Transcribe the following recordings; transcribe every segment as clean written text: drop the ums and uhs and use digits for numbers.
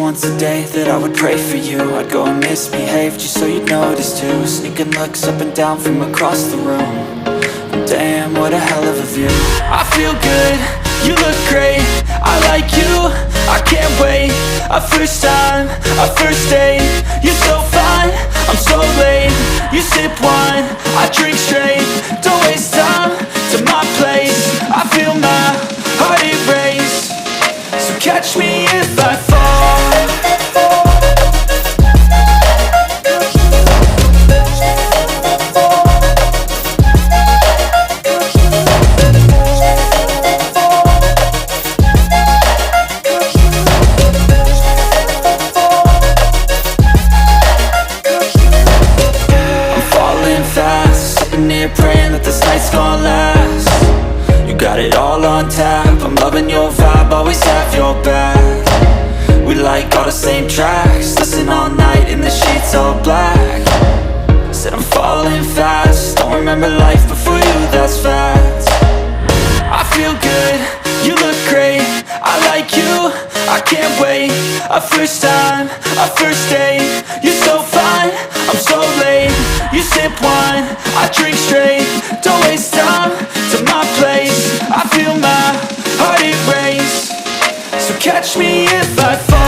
once a day that I would pray for you. I'd go and misbehave just so you'd notice too. Sneaking looks up and down from across the room. Damn, what a hell of a view. I feel good, you look great, I like you, I can't wait. A first time, a first date, you're so fine, I'm so late. You sip wine, I drink straight, don't waste time to my place. I feel my heart erase, so catch me if I fall. Praying that this night's gonna last. You got it all on tap, I'm loving your vibe, always have your back. We like all the same tracks, listen all night in the sheets all black. Said I'm falling fast, don't remember life before you, that's fact. I feel good, you look great, I like you, I can't wait. A first time, a first date, you're so fine, I'm so late. You sip wine, I drink straight, don't waste time to my place. I feel my heart erase, so catch me if I fall.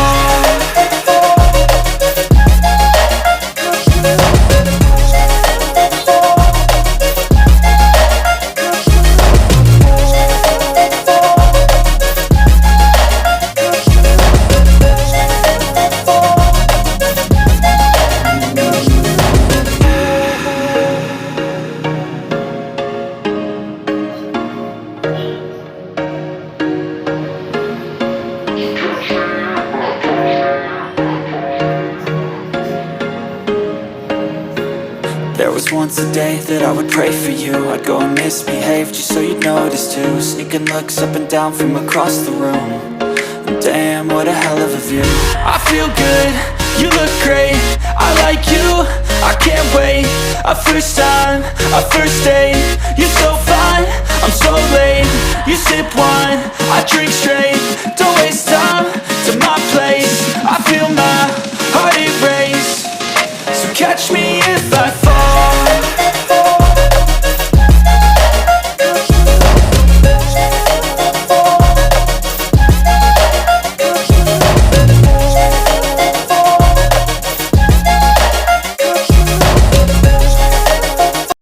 There was once a day that I would pray for you. I'd go and misbehave just so you'd notice too. Sneaking looks up and down from across the room. Damn, what a hell of a view. I feel good, you look great, I like you, I can't wait. A first time, a first date, you're so fine, I'm so late. You sip wine, I drink straight, don't waste time